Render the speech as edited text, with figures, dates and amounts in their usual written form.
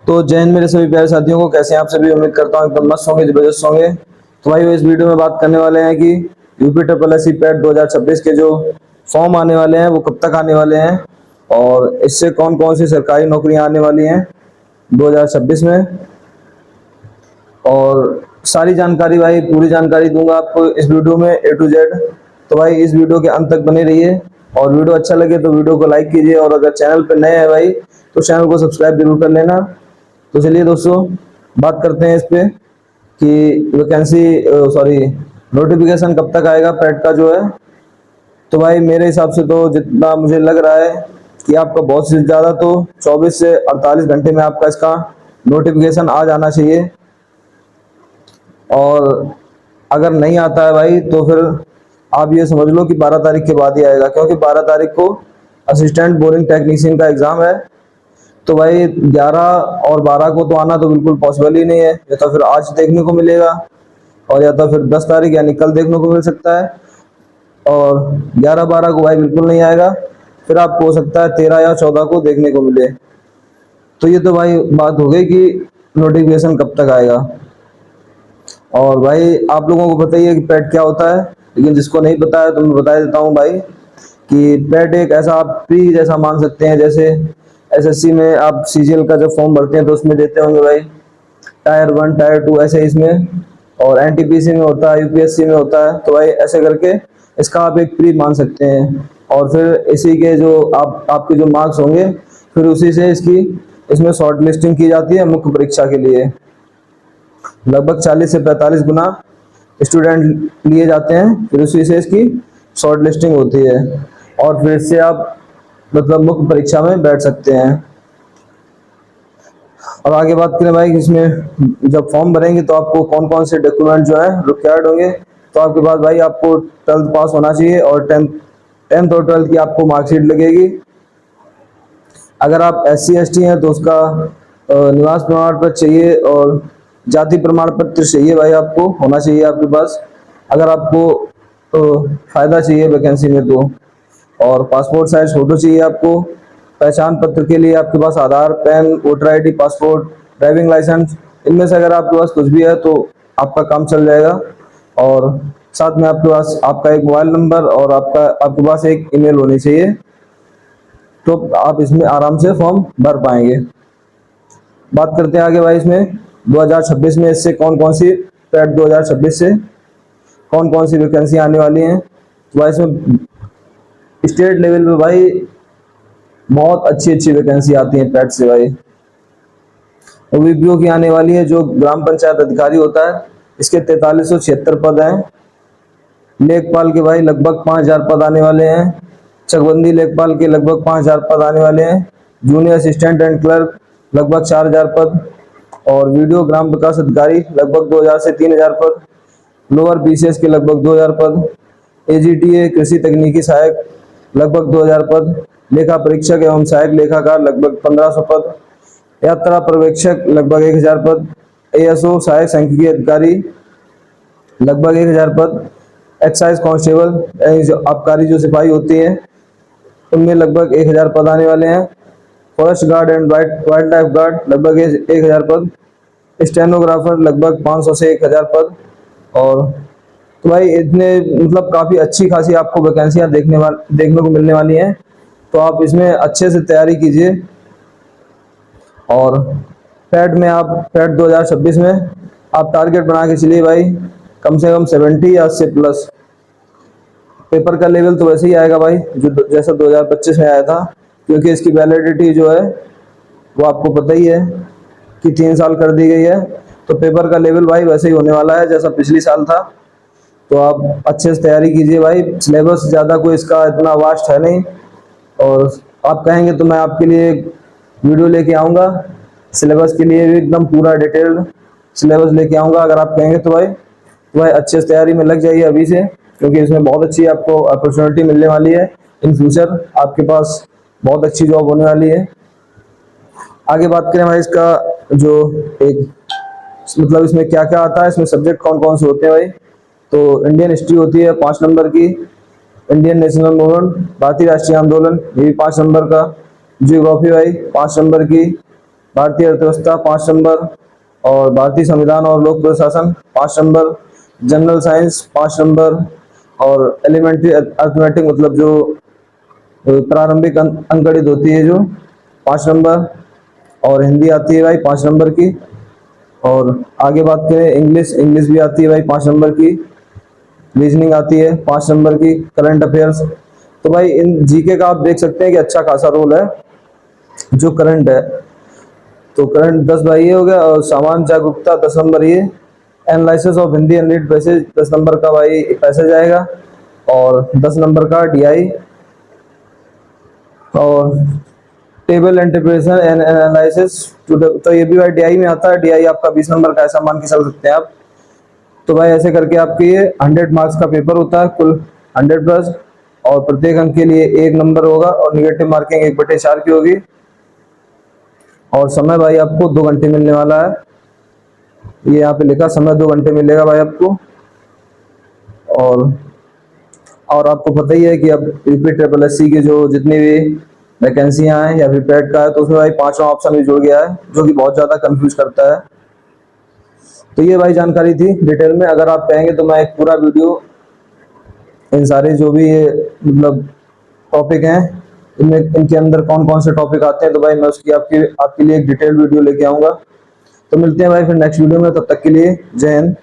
तो जय हिंद मेरे सभी प्यारे साथियों को, कैसे हैं आप सभी। उम्मीद करता हूँ एकदम मस्त होंगे, जबरदस्त होंगे। तो भाई इस वीडियो में बात करने वाले हैं कि UP triple S C PET 2026 के जो फॉर्म आने वाले हैं वो कब तक आने वाले हैं, और इससे कौन कौन सी सरकारी नौकरियां आने वाली हैं 2026 में। और सारी जानकारी भाई, पूरी जानकारी दूंगा आपको इस वीडियो में A to Z। तो भाई इस वीडियो के अंत तक बने रहिए, और वीडियो अच्छा लगे तो वीडियो को लाइक कीजिए, और अगर चैनल पर नए हैं भाई तो चैनल को सब्सक्राइब जरूर कर लेना। तो चलिए दोस्तों, बात करते हैं इस पे कि वैकेंसी सॉरी नोटिफिकेशन कब तक आएगा पैट का जो है। तो भाई मेरे हिसाब से तो जितना मुझे लग रहा है कि आपका बहुत से ज़्यादा तो 24 से 48 घंटे में आपका इसका नोटिफिकेशन आ जाना चाहिए। और अगर नहीं आता है भाई तो फिर आप ये समझ लो कि 12 तारीख के बाद ही आएगा, क्योंकि 12 तारीख को असिस्टेंट बोरिंग टेक्नीशियन का एग्ज़ाम है। तो भाई 11 और 12 को तो आना तो बिल्कुल पॉसिबल ही नहीं है, या तो फिर आज देखने को मिलेगा, और या तो फिर 10 तारीख यानी कल देखने को मिल सकता है। और 11-12 को भाई बिल्कुल नहीं आएगा, फिर आपको हो सकता है 13 या 14 को देखने को मिले। तो ये तो भाई बात हो गई कि नोटिफिकेशन कब तक आएगा। और भाई आप लोगों को पता ही है कि पैट क्या होता है, लेकिन जिसको नहीं पता है तो मैं बता देता हूँ भाई कि पैट एक ऐसा आप प्री जैसा मान सकते हैं। जैसे एसएससी में आप सीजीएल का जब फॉर्म भरते हैं तो उसमें देते होंगे भाई टायर 1 टायर 2 ऐसे इसमें, और एनटीपीसी में होता है, यूपीएससी में होता है। तो भाई ऐसे करके इसका आप एक प्री मान सकते हैं, और फिर इसी के जो आपके जो मार्क्स होंगे फिर उसी से इसमें शॉर्ट लिस्टिंग की जाती है मुख्य परीक्षा के लिए। लगभग 40 से 45 गुना स्टूडेंट लिए जाते हैं, फिर उसी से इसकी शॉर्ट लिस्टिंग होती है, और फिर से आप मतलब मुख्य परीक्षा में बैठ सकते हैं। और आगे बात करें भाई, इसमें जब फॉर्म भरेंगे तो आपको कौन कौन से डॉक्यूमेंट जो है रिक्वायर्ड होंगे। तो आपके पास भाई आपको 12th पास होना चाहिए, और 10th और 12th की आपको मार्कशीट लगेगी। अगर आप SC ST हैं तो उसका निवास प्रमाण पत्र चाहिए, और जाति प्रमाण पत्र चाहिए भाई, आपको होना चाहिए आपके पास अगर आपको फायदा चाहिए वैकेंसी में तो। और पासपोर्ट साइज फोटो चाहिए आपको। पहचान पत्र के लिए आपके पास Aadhaar, PAN, voter ID, passport, driving licence, इनमें से अगर आपके पास कुछ भी है तो आपका काम चल जाएगा। और साथ में आपके पास आपका एक मोबाइल नंबर और आपके पास एक ईमेल होनी चाहिए, तो आप इसमें आराम से फॉर्म भर पाएंगे। बात करते हैं आगे भाई, इसमें 2026 में इससे कौन कौन सी पैट 2026 से कौन कौन सी वैकेंसी आने वाली हैं। तो भाई इसमें स्टेट लेवल पे भाई बहुत अच्छी अच्छी वैकेंसी आती है पैट से भाई। OBPO की आने वाली है, जो ग्राम पंचायत अधिकारी होता है, इसके 4376 पद हैं। लेखपाल के भाई लगभग 5000 पद आने वाले हैं। चकबंदी लेखपाल के लगभग 5000 पद आने वाले हैं। जूनियर असिस्टेंट एंड क्लर्क लगभग 4000 पद, और वीडियो ग्राम विकास अधिकारी लगभग 2000 से 3000 पद। लोअर BCS के लगभग 2000 पद। AGTA कृषि तकनीकी सहायक लगभग 2000 पद। लेखा परीक्षक एवं सहायक लेखाकार लगभग 1500 पद। यात्रा पर्यवेक्षक लगभग 1000 पद। ASO सहायक सांख्यिकी अधिकारी लगभग 1000 पद। एक्साइज कांस्टेबल यानी जो आबकारी जो सिपाही होती है उनमें लगभग 1000 पद आने वाले हैं। Forest guard and wild life guard लगभग 1000 पद। स्टेनोग्राफर लगभग 500 से 1000 पद। और तो भाई इतने मतलब काफ़ी अच्छी खासी आपको वैकेंसियां देखने को मिलने वाली हैं। तो आप इसमें अच्छे से तैयारी कीजिए, और पैट 2026 में आप टारगेट बना के चलिए भाई, कम से कम 70 या उससे प्लस। पेपर का लेवल तो वैसे ही आएगा भाई जो जैसा 2025 में आया था, क्योंकि इसकी वैलिडिटी जो है वो आपको पता ही है कि 3 साल कर दी गई है। तो पेपर का लेवल भाई वैसे ही होने वाला है जैसा पिछली साल था। तो आप अच्छे से तैयारी कीजिए भाई। सिलेबस ज़्यादा कोई इसका इतना वास्ट है नहीं, और आप कहेंगे तो मैं आपके लिए वीडियो लेके आऊँगा सिलेबस के लिए भी, एकदम पूरा डिटेल्ड सिलेबस लेके आऊँगा अगर आप कहेंगे तो भाई। तो भाई अच्छे से तैयारी में लग जाइए अभी से, क्योंकि इसमें बहुत अच्छी आपको अपॉर्चुनिटी मिलने वाली है। इन फ्यूचर आपके पास बहुत अच्छी जॉब होने वाली है। आगे बात करें भाई, इसका जो एक मतलब इसमें क्या क्या आता है, इसमें सब्जेक्ट कौन कौन से होते हैं भाई। तो इंडियन हिस्ट्री होती है 5 नंबर की। इंडियन नेशनल मूवमेंट, भारतीय राष्ट्रीय आंदोलन, ये भी 5 नंबर का। जियोग्राफी भाई 5 नंबर की। भारतीय अर्थव्यवस्था 5 नंबर, और भारतीय संविधान और लोक प्रशासन 5 नंबर, जनरल साइंस 5 नंबर, और एलिमेंट्री अर्थमेटिक मतलब जो प्रारंभिक अंकगणित होती है जो 5 नंबर, और हिंदी आती है भाई 5 नंबर की। और आगे बात करें इंग्लिश, इंग्लिश भी आती है भाई 5 नंबर की। रीजनिंग आती है 5 नंबर की। करंट अफेयर्स, तो भाई इन जीके का आप देख सकते हैं कि अच्छा खासा रोल है जो करंट है। तो करंट 10 भाई ये हो गया, और सामान्य जागरूकता 10 नंबर ये। Analysis of Hindi unread passage 10 number का भाई पैसेज आएगा, और 10 नंबर का डीआई, और टेबल इंटरप्रिटेशन एंड एनालिसिस तो ये भी भाई डीआई में आता है। डीआई आपका 20 नंबर का ऐसा मान के चल सकते हैं आप। तो भाई ऐसे करके आपके ये 100 मार्क्स का पेपर होता है, कुल 100 प्लस, और प्रत्येक अंक के लिए 1 नंबर होगा, और निगेटिव मार्किंग 1/4 की होगी। और समय भाई आपको 2 घंटे मिलने वाला है। ये यहाँ पे लिखा समय 2 घंटे मिलेगा भाई आपको। और और आपको पता ही है कि अब यूपी ट्रिपल एससी की जो जितनी भी वैकेंसियां हैं या फिर पेड का है, तो उसमें भाई 5वां ऑप्शन भी जुड़ गया है, जो कि बहुत ज्यादा कंफ्यूज करता है। तो ये भाई जानकारी थी डिटेल में। अगर आप कहेंगे तो मैं एक पूरा वीडियो इन सारे जो भी ये मतलब टॉपिक हैं, इनमें इनके अंदर कौन कौन से टॉपिक आते हैं, तो भाई मैं उसकी आपके लिए एक डिटेल वीडियो लेके आऊंगा। तो मिलते हैं भाई फिर नेक्स्ट वीडियो में, तब तक के लिए जय हिंद।